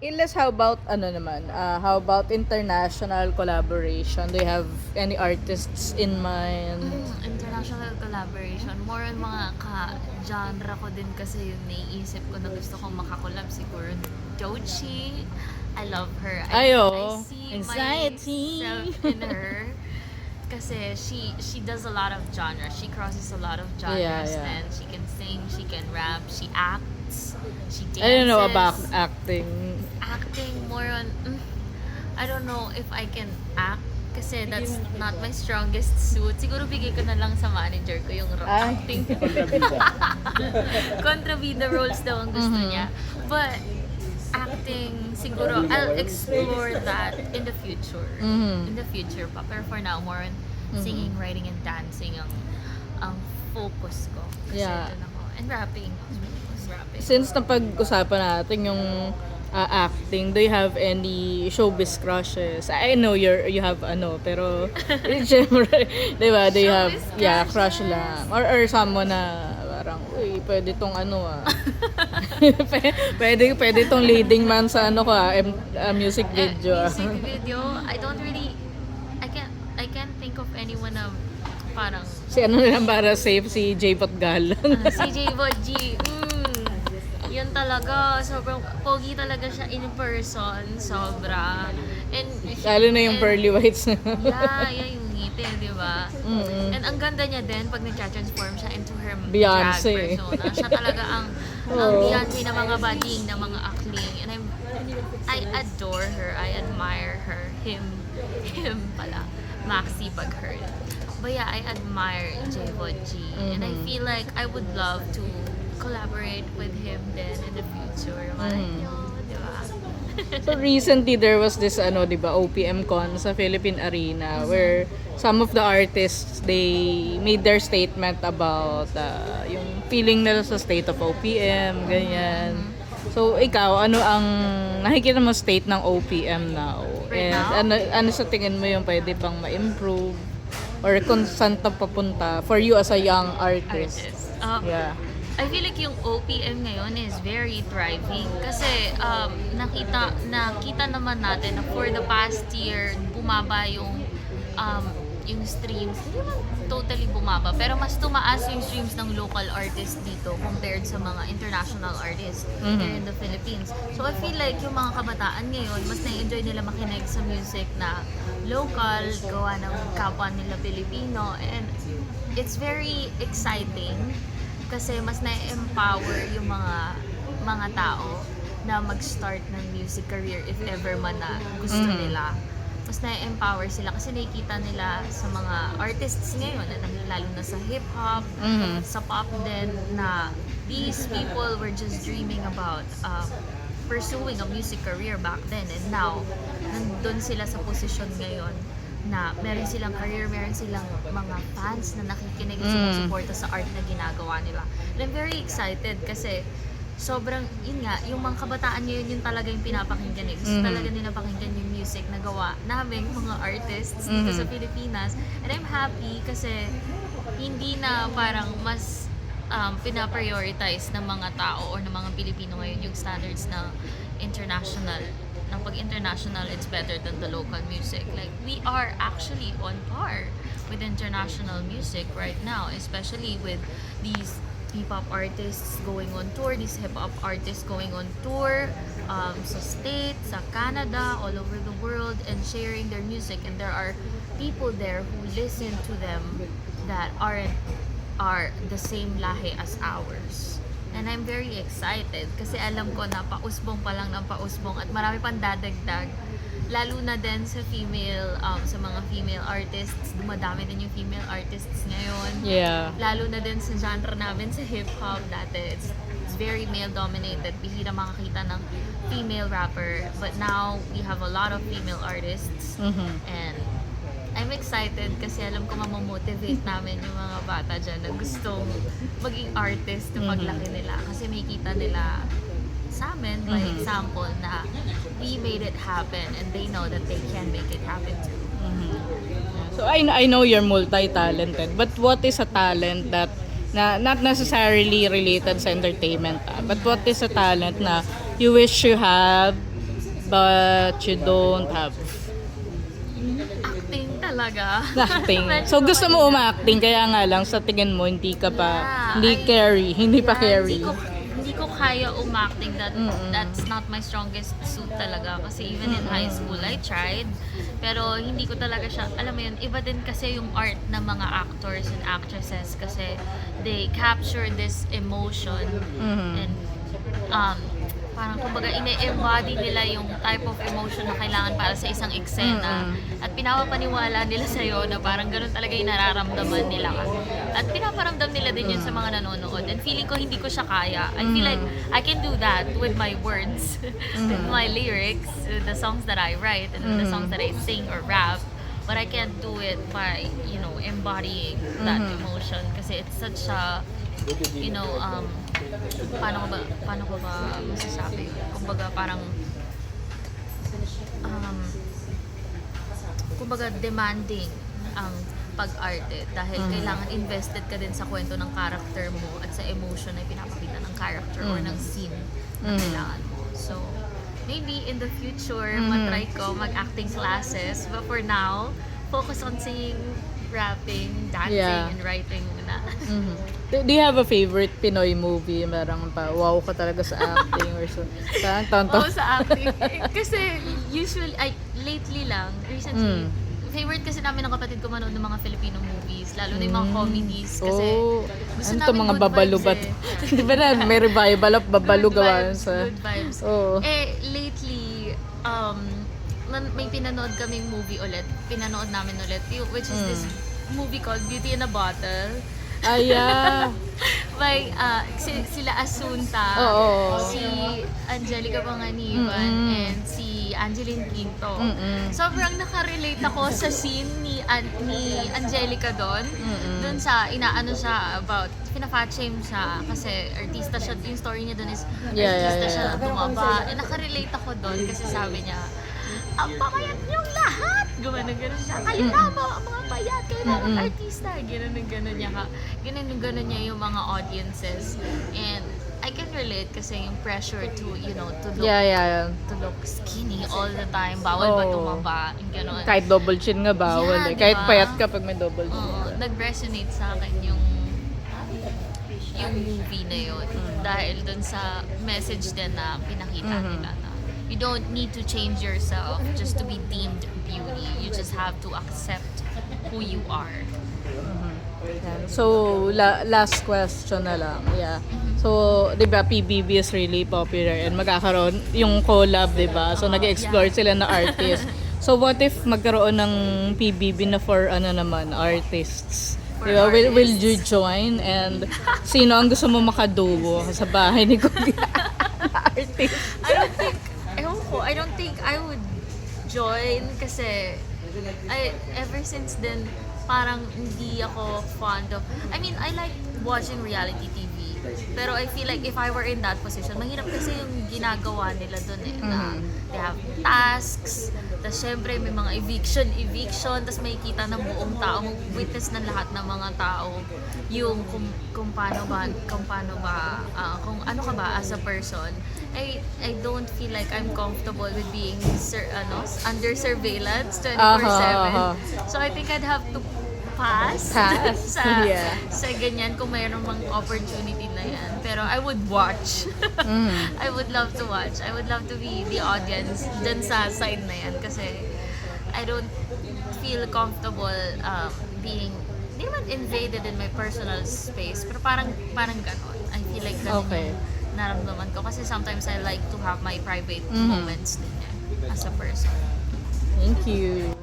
Iles, how about how about international collaboration? Do you have any artists in mind? International collaboration. More on mga ka-genre ko din kasi yung naiisip ko na gusto kong makakolab. Siguro Doechii. I love her. I Ayo, see anxiety. myself in her. Kasi she does a lot of genres. She crosses a lot of genres. Yeah, yeah. And she can sing, she can rap, she acts, she dances. I don't know about acting. Acting more on I don't know if I can act kasi that's not my strongest suit. Siguro bigay ko na lang sa manager ko yung Ay. acting. Kontrabida roles daw ang gusto niya. But acting, siguro I'll explore that in the future. In the future pa. Pero for now, more on singing, writing, and dancing ang focus ko. Kasi Yeah. doon ako. And rapping. Rapping. Since napag-usapan natin yung acting, do you have any showbiz crushes? I know you have pero syempre, 'di ba? Do you have Showbiz crush crushes. lang or someone na parang uy, pwede tong pwede tong leading man sa music video. Music video, I don't really, I can't think of anyone na parang Si na lang para safe, si J. Galan. si J. Bodji. Yun talaga, sobrang pogi talaga siya in person, sobra. And Lalo na yung and- pearly whites na. Yeah, yung ngiti, di ba? And ang ganda niya din pag nag-transform siya into her Beyonce. drag persona. Siya talaga ang Beyonce na mga bading, na mga akling. And I adore her, I admire her, him pala, Maxi pag heard. But yeah, I admire J-Bodji. And I feel like I would love to collaborate with him then in the future. Di ba? So recently there was this 'di ba, OPM con sa Philippine Arena where some of the artists they made their statement about yung feeling nila sa state of OPM, ganyan. So ikaw, ano ang nakikita mo state ng OPM now? Right And now? ano sa tingin mo yung pwede pang ma-improve or kung saan ta papunta for you as a young artist? Yeah. I feel like yung OPM ngayon is very thriving kasi nakita naman natin na for the past year bumaba yung streams. Hindi naman totally bumaba pero mas tumaas yung streams ng local artists dito compared sa mga international artists here in the Philippines. So I feel like yung mga kabataan ngayon mas na-enjoy nila makinig sa music na local, gawa ng kapwa nila Pilipino, and it's very exciting kasi mas na-empower yung mga tao na mag-start ng music career if ever man na gusto nila. Mas na-empower sila kasi nakikita nila sa mga artists ngayon, lalo na sa hip-hop, sa pop din, na these people were just dreaming about pursuing a music career back then, and now nandun sila sa posisyon ngayon na meron silang career, meron silang mga fans na nakikinig at sumusuporta sa art na ginagawa nila. And I'm very excited kasi sobrang, yun nga, yung mga kabataan ngayon yun talaga yung pinapakinggan eh. Gusto talaga nila pakinggan yung music na gawa naming mga artists dito sa Pilipinas. And I'm happy kasi hindi na parang mas pinaprioritize ng mga tao or ng mga Pilipino ngayon yung standards na international. Na pag international, it's better than the local music. Like, we are actually on par with international music right now, especially with these hip-hop artists going on tour, these hip-hop artists going on tour sa States, sa Canada, all over the world, and sharing their music. And there are people there who listen to them that are the same lahi as ours. And I'm very excited kasi alam ko na pausbong pa lang ng pausbong at marami pang dadagdag. Lalo na din sa sa mga female artists, dumadami din yung female artists ngayon. Yeah. Lalo na din sa genre namin sa hip-hop, dati it's very male-dominated. Bihira makakita ng female rapper. But now, we have a lot of female artists. And I'm excited kasi alam ko mamomotivate namin yung mga bata dyan na gustong maging artist na paglaki nila. Kasi may kita nila sa amin by example na we made it happen and they know that they can make it happen too. So I know you're multi-talented, but what is a talent that not necessarily related sa entertainment, but what is a talent na you wish you have but you don't have Acting talaga. acting. Medyo So gusto mo mahirap. umacting, kaya nga lang sa tingin mo hindi ka pa, hindi pa Yeah, carry. Hindi ko kaya umacting. Mm-mm. That's not my strongest suit talaga. Kasi even in high school, I tried. Pero hindi ko talaga siya, alam mo yun, iba din kasi yung art ng mga actors and actresses kasi they capture this emotion Mhm. and parang kumbaga ine-embody nila yung type of emotion na kailangan para sa isang eksena at pinapapaniwala nila sa'yo na parang ganun talaga yung nararamdaman nila at pinaparamdam nila din yun sa mga nanonood and feeling ko hindi ko siya kaya. I feel like I can do that with my words, with my lyrics, with the songs that I write and with the songs that I sing or rap, but I can't do it by, you know, embodying that emotion kasi it's such a, you know, paano ko ba masasabi yun? Kumbaga parang kumbaga demanding ang pag-arte dahil kailangan invested ka din sa kwento ng character mo at sa emotion na pinapakita ng character or ng scene na kailangan mo. So, maybe in the future, matry ko mag-acting classes, but for now, focus on singing, rapping, dancing, and writing muna. Do you have a favorite Pinoy movie? Merang pa, wow ka talaga sa acting or so. Tonto. Oo, sa acting. Kasi usually, lately lang, recently, favorite kasi namin ng kapatid ko manood ng mga Filipino movies, lalo na yung mga comedies. Kasi gusto ano namin to, mga good babalo vibes ba? eh. Di ba na, may revival of babalo Good gawa vibes, sa... good vibes. Oo. Lately, may pinanood kaming movie ulit. Pinanood namin ulit, which is this movie called Beauty in a Bottle. Yeah. By sila Asunta, Oo. si Angelica Panganiban, and si Angeline Quinto. Sobrang nakarelate ako sa scene ni Angelica doon. Doon sa inaano siya about, pina-fat-shame siya kasi artista siya. Yung story niya doon is artista siya na bumaba. Nakarelate ako doon kasi sabi niya, ang pamayat niyong lahat! Gumanon siya. Kayo na mga payat! Kayo na mga artista! Ganon niya yung mga audiences. And I can relate kasi yung pressure to, you know, to look to look skinny all the time. Bawal ba tumaba? Yung ganon. Kahit double chin nga bawal eh. Yeah, Kahit diba? payat ka pag may double chin. Nag-resonate sa akin yung movie na yun. Dahil dun sa message din na pinakita nila na you don't need to change yourself just to be deemed beauty. You just have to accept who you are. Yan. So, last question na lang. Yeah. So, di ba, PBB is really popular and magkakaroon yung collab, di ba? So, nag-explore sila na artist. So, what if magkaroon ng PBB na for ano naman, artists? For Di ba? Will artists. you join? And sino ang gusto mo makaduo sa bahay ni Kuya na artist? I don't think I would join kasi ever since then parang hindi ako fond of, I mean, I like watching reality TV. Pero I feel like if I were in that position, mahirap kasi yung ginagawa nila dun eh. Na they have tasks, tapos syempre may mga eviction, tapos makikita ng buong tao, witness ng lahat ng mga tao yung kung paano ba, kung ano ka ba as a person. I don't feel like I'm comfortable with being under surveillance 24/7. So I think I'd have to pass Yeah. sa ganyan kung mayroon mang opportunity na yan. Pero I would watch. I would love to watch. I would love to be the audience dyan sa side na yan kasi I don't feel comfortable being, hindi naman invaded in my personal space, pero parang ganon. I feel like ganon Okay. yung naramdaman ko kasi sometimes I like to have my private moments din as a person. Thank you.